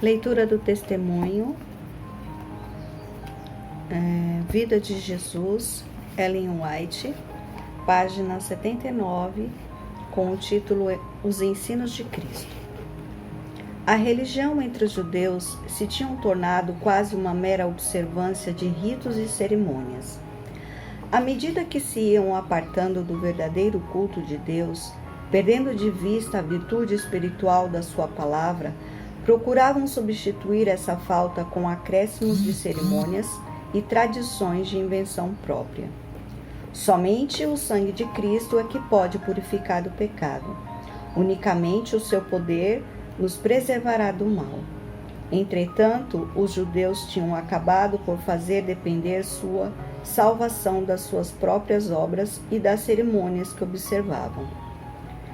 Leitura do testemunho, Vida de Jesus, Ellen White, página 79, com o título Os Ensinos de Cristo. A religião entre os judeus se tinha tornado quase uma mera observância de ritos e cerimônias. À medida que se iam apartando do verdadeiro culto de Deus, perdendo de vista a virtude espiritual da sua palavra, procuravam substituir essa falta com acréscimos de cerimônias e tradições de invenção própria. Somente o sangue de Cristo é que pode purificar do pecado. Unicamente o seu poder nos preservará do mal. Entretanto, os judeus tinham acabado por fazer depender sua salvação das suas próprias obras e das cerimônias que observavam.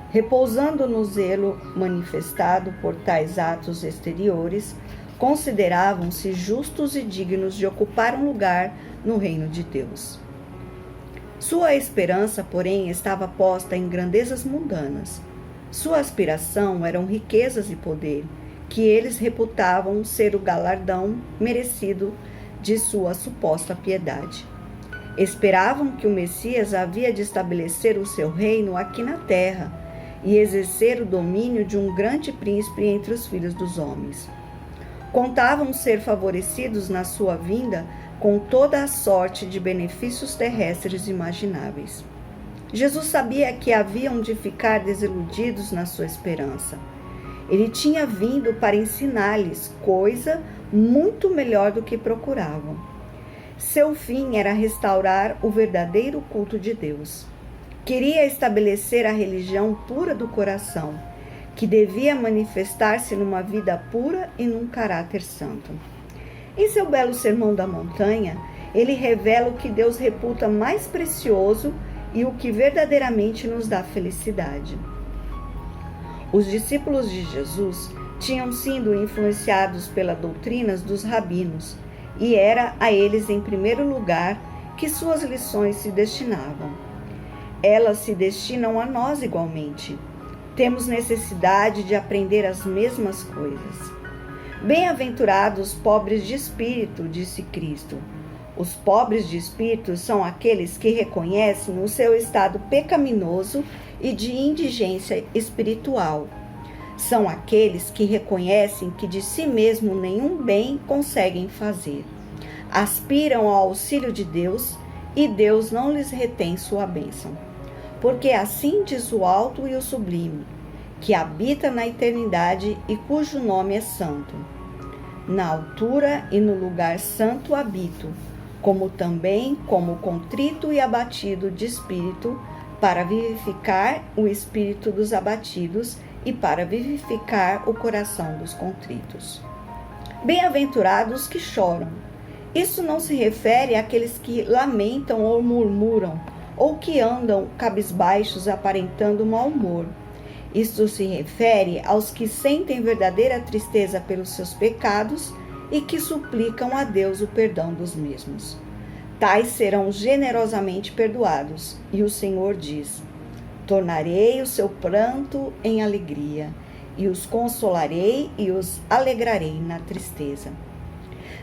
Repousando no zelo manifestado por tais atos exteriores, consideravam-se justos e dignos de ocupar um lugar no reino de Deus. Sua esperança, porém, estava posta em grandezas mundanas. Sua aspiração eram riquezas e poder, que eles reputavam ser o galardão merecido de sua suposta piedade. Esperavam que o Messias havia de estabelecer o seu reino aqui na terra e exercer o domínio de um grande príncipe entre os filhos dos homens. Contavam ser favorecidos na sua vinda com toda a sorte de benefícios terrestres imagináveis. Jesus sabia que haviam de ficar desiludidos na sua esperança. Ele tinha vindo para ensinar-lhes coisa muito melhor do que procuravam. Seu fim era restaurar o verdadeiro culto de Deus. Queria estabelecer a religião pura do coração, que devia manifestar-se numa vida pura e num caráter santo. Em seu belo Sermão da Montanha, ele revela o que Deus reputa mais precioso e o que verdadeiramente nos dá felicidade. Os discípulos de Jesus tinham sido influenciados pelas doutrinas dos rabinos, e era a eles, em primeiro lugar, que suas lições se destinavam. Elas se destinam a nós igualmente. Temos necessidade de aprender as mesmas coisas. Bem-aventurados os pobres de espírito, disse Cristo. Os pobres de espírito são aqueles que reconhecem o seu estado pecaminoso e de indigência espiritual. São aqueles que reconhecem que de si mesmo nenhum bem conseguem fazer. Aspiram ao auxílio de Deus e Deus não lhes retém sua bênção. Porque assim diz o alto e o sublime, que habita na eternidade e cujo nome é santo. Na altura e no lugar santo habito, como também como contrito e abatido de espírito, para vivificar o espírito dos abatidos e para vivificar o coração dos contritos. Bem-aventurados que choram. Isso não se refere àqueles que lamentam ou murmuram, ou que andam cabisbaixos aparentando mau humor. Isto se refere aos que sentem verdadeira tristeza pelos seus pecados e que suplicam a Deus o perdão dos mesmos. Tais serão generosamente perdoados, e o Senhor diz: tornarei o seu pranto em alegria, e os consolarei e os alegrarei na tristeza.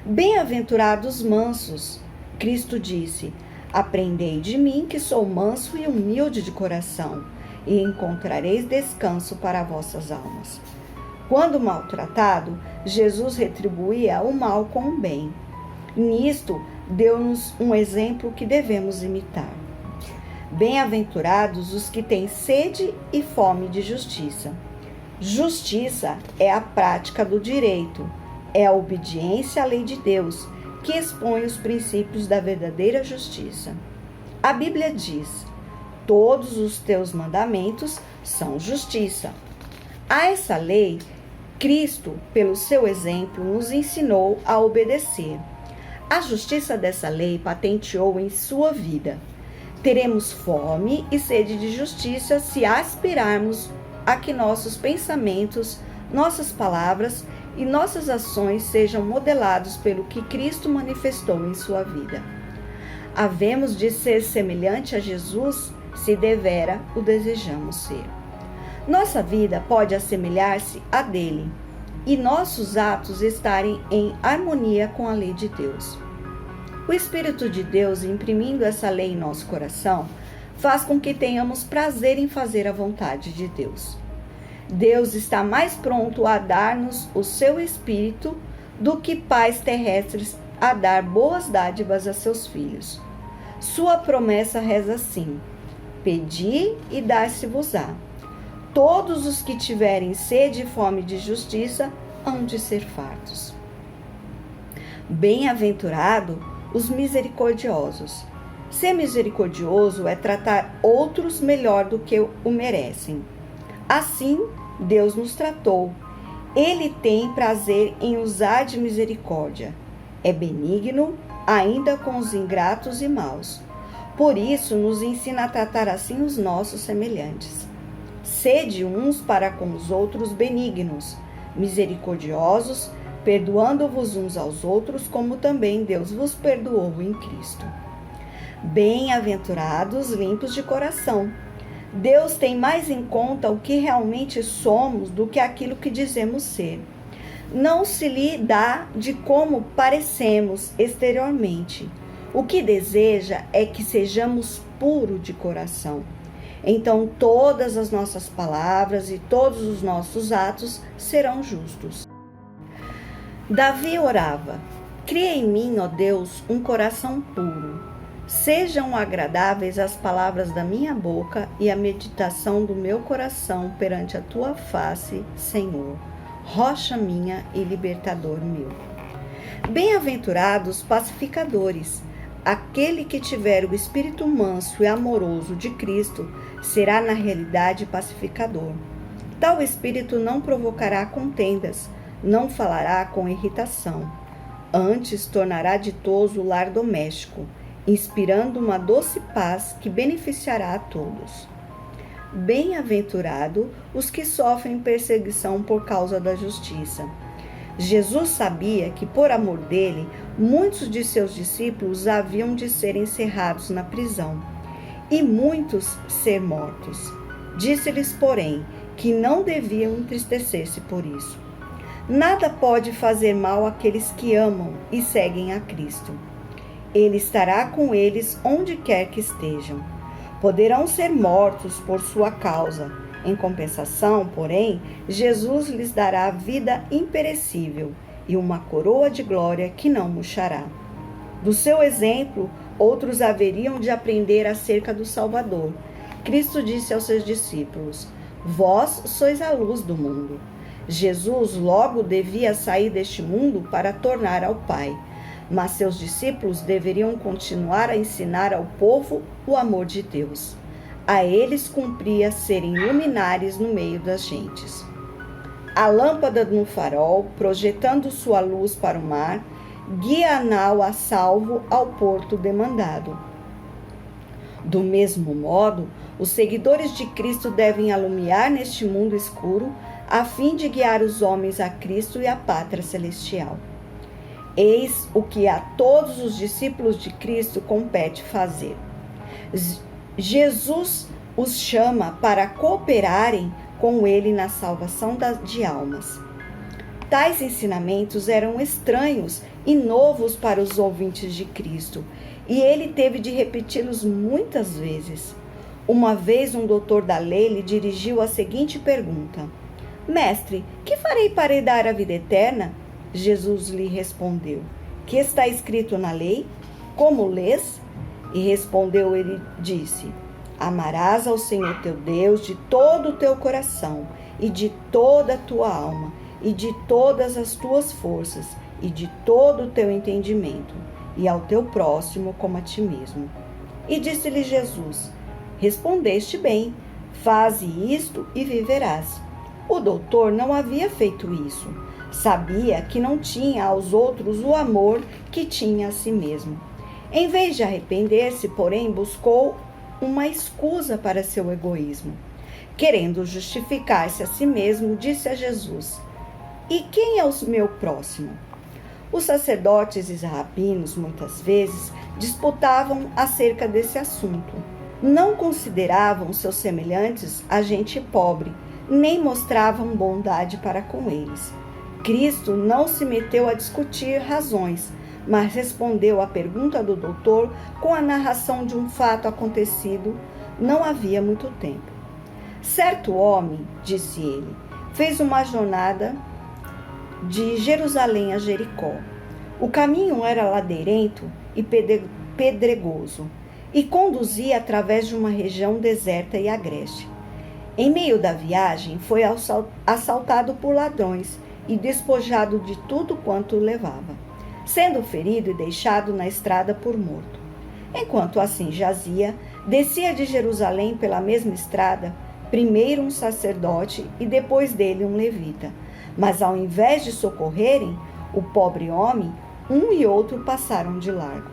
Bem-aventurados mansos, Cristo disse: aprendei de mim, que sou manso e humilde de coração, e encontrareis descanso para vossas almas. Quando maltratado, Jesus retribuía o mal com o bem. Nisto, deu-nos um exemplo que devemos imitar. Bem-aventurados os que têm sede e fome de justiça. Justiça é a prática do direito, é a obediência à lei de Deus, que expõe os princípios da verdadeira justiça. A Bíblia diz: todos os teus mandamentos são justiça. A essa lei, Cristo, pelo seu exemplo, nos ensinou a obedecer. A justiça dessa lei patenteou em sua vida. Teremos fome e sede de justiça se aspirarmos a que nossos pensamentos, nossas palavras e nossas ações sejam modelados pelo que Cristo manifestou em sua vida. Havemos de ser semelhante a Jesus se devera o desejamos ser. Nossa vida pode assemelhar-se à dele. e nossos atos estarem em harmonia com a lei de Deus. O Espírito de Deus, imprimindo essa lei em nosso coração, faz com que tenhamos prazer em fazer a vontade de Deus. Deus está mais pronto a dar-nos o seu Espírito do que pais terrestres a dar boas dádivas a seus filhos. Sua promessa reza assim: pedi e dar-se-vos-á. Todos os que tiverem sede e fome de justiça hão de ser fartos. Bem-aventurado os misericordiosos. Ser misericordioso é tratar outros melhor do que o merecem. Assim, Deus nos tratou. Ele tem prazer em usar de misericórdia. É benigno, ainda com os ingratos e maus. Por isso, nos ensina a tratar assim os nossos semelhantes. Sede uns para com os outros benignos, misericordiosos, perdoando-vos uns aos outros, como também Deus vos perdoou em Cristo. Bem-aventurados limpos de coração. Deus tem mais em conta o que realmente somos do que aquilo que dizemos ser. Não se lhe dá de como parecemos exteriormente. O que deseja é que sejamos puros de coração. Então todas as nossas palavras e todos os nossos atos serão justos. Davi orava: cria em mim, ó Deus, um coração puro. Sejam agradáveis as palavras da minha boca e a meditação do meu coração perante a tua face, Senhor, rocha minha e libertador meu. Bem-aventurados pacificadores. Aquele que tiver o espírito manso e amoroso de Cristo será na realidade pacificador. Tal espírito não provocará contendas, não falará com irritação. Antes tornará ditoso o lar doméstico, inspirando uma doce paz que beneficiará a todos. Bem-aventurado os que sofrem perseguição por causa da justiça. Jesus sabia que, por amor dele, muitos de seus discípulos haviam de ser encerrados na prisão, e muitos ser mortos. Disse-lhes, porém, que não deviam entristecer-se por isso. Nada pode fazer mal àqueles que amam e seguem a Cristo. Ele estará com eles onde quer que estejam. Poderão ser mortos por sua causa. Em compensação, porém, Jesus lhes dará vida imperecível e uma coroa de glória que não murchará. Do seu exemplo, outros haveriam de aprender acerca do Salvador. Cristo disse aos seus discípulos: vós sois a luz do mundo. Jesus logo devia sair deste mundo para tornar ao Pai, mas seus discípulos deveriam continuar a ensinar ao povo o amor de Deus. A eles cumpria serem luminares no meio das gentes. A lâmpada no farol, projetando sua luz para o mar, guia a nau a salvo ao porto demandado. Do mesmo modo, os seguidores de Cristo devem alumiar neste mundo escuro, a fim de guiar os homens a Cristo e à pátria celestial. Eis o que a todos os discípulos de Cristo compete fazer. Jesus os chama para cooperarem com ele na salvação de almas. Tais ensinamentos eram estranhos e novos para os ouvintes de Cristo, e ele teve de repeti-los muitas vezes. Uma vez um doutor da lei lhe dirigiu a seguinte pergunta: Mestre, que farei para herdar a vida eterna? Jesus lhe respondeu: Que está escrito na lei? Como lês? E respondeu ele, disse: Amarás ao Senhor teu Deus de todo o teu coração, e de toda a tua alma, e de todas as tuas forças, e de todo o teu entendimento, e ao teu próximo como a ti mesmo. E disse-lhe Jesus: Respondeste bem, faze isto e viverás. O doutor não havia feito isso. Sabia que não tinha aos outros o amor que tinha a si mesmo. Em vez de arrepender-se, porém, buscou uma escusa para seu egoísmo. Querendo justificar-se a si mesmo, disse a Jesus: E quem é o meu próximo? Os sacerdotes e rabinos, muitas vezes, disputavam acerca desse assunto. Não consideravam seus semelhantes a gente pobre, nem mostravam bondade para com eles. Cristo não se meteu a discutir razões, mas respondeu à pergunta do doutor com a narração de um fato acontecido não havia muito tempo. Certo homem, disse ele, fez uma jornada de Jerusalém a Jericó. O caminho era ladeirento e pedregoso e conduzia através de uma região deserta e agreste. Em meio da viagem, foi assaltado por ladrões e despojado de tudo quanto levava, sendo ferido e deixado na estrada por morto. Enquanto assim jazia, descia de Jerusalém pela mesma estrada, primeiro um sacerdote e depois dele um levita. Mas ao invés de socorrerem o pobre homem, um e outro passaram de largo.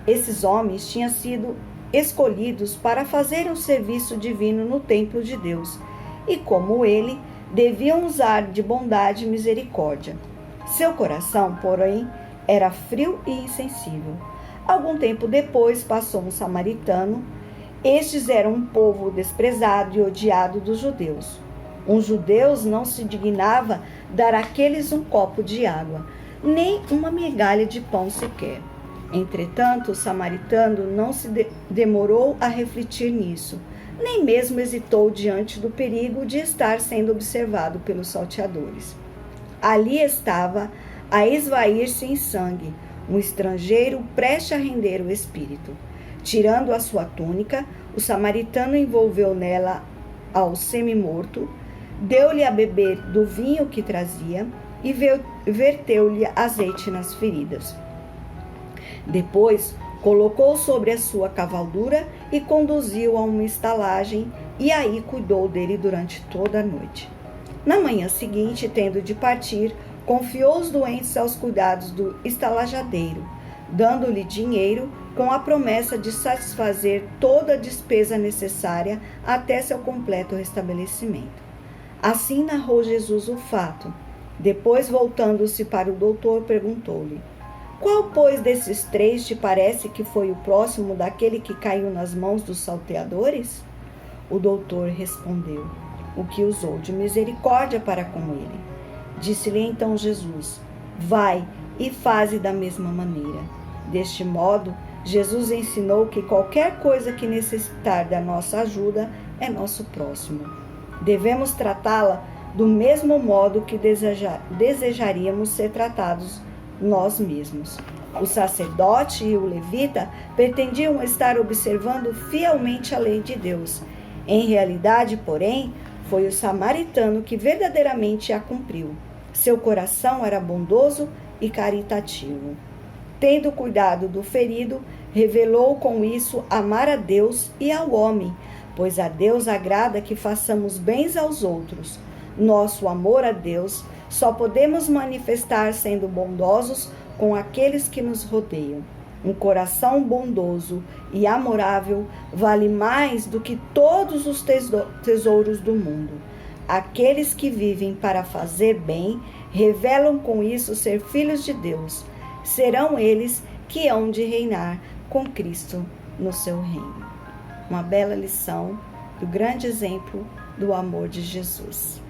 Esses homens tinham sido escolhidos para fazerem o serviço divino no templo de Deus, e como ele, deviam usar de bondade e misericórdia. Seu coração, porém, era frio e insensível. Algum tempo depois passou um samaritano. Estes eram um povo desprezado e odiado dos judeus. Os judeus não se dignava dar àqueles um copo de água, nem uma migalha de pão sequer. Entretanto, o samaritano não se demorou a refletir nisso, nem mesmo hesitou diante do perigo de estar sendo observado pelos salteadores. Ali estava a esvair-se em sangue, um estrangeiro prestes a render o espírito. Tirando a sua túnica, o samaritano envolveu nela ao semi-morto, deu-lhe a beber do vinho que trazia e verteu-lhe azeite nas feridas. Depois, colocou sobre a sua cavaldura e conduziu a uma estalagem, e aí cuidou dele durante toda a noite. Na manhã seguinte, tendo de partir, confiou os doentes aos cuidados do estalajadeiro, dando-lhe dinheiro com a promessa de satisfazer toda a despesa necessária até seu completo restabelecimento. Assim narrou Jesus o fato. Depois, voltando-se para o doutor, perguntou-lhe: qual, pois, desses três te parece que foi o próximo daquele que caiu nas mãos dos salteadores? O doutor respondeu: o que usou de misericórdia para com ele. Disse-lhe então Jesus: vai e faze da mesma maneira. Deste modo, Jesus ensinou que qualquer coisa que necessitar da nossa ajuda é nosso próximo. Devemos tratá-la do mesmo modo que desejaríamos ser tratados nós mesmos. O sacerdote e o levita pretendiam estar observando fielmente a lei de Deus. Em realidade, porém, foi o samaritano que verdadeiramente a cumpriu. Seu coração era bondoso e caritativo. Tendo cuidado do ferido, revelou com isso amar a Deus e ao homem, pois a Deus agrada que façamos bens aos outros. Nosso amor a Deus só podemos manifestar sendo bondosos com aqueles que nos rodeiam. Um coração bondoso e amorável vale mais do que todos os tesouros do mundo. Aqueles que vivem para fazer bem revelam com isso ser filhos de Deus. Serão eles que hão de reinar com Cristo no seu reino. Uma bela lição do grande exemplo do amor de Jesus.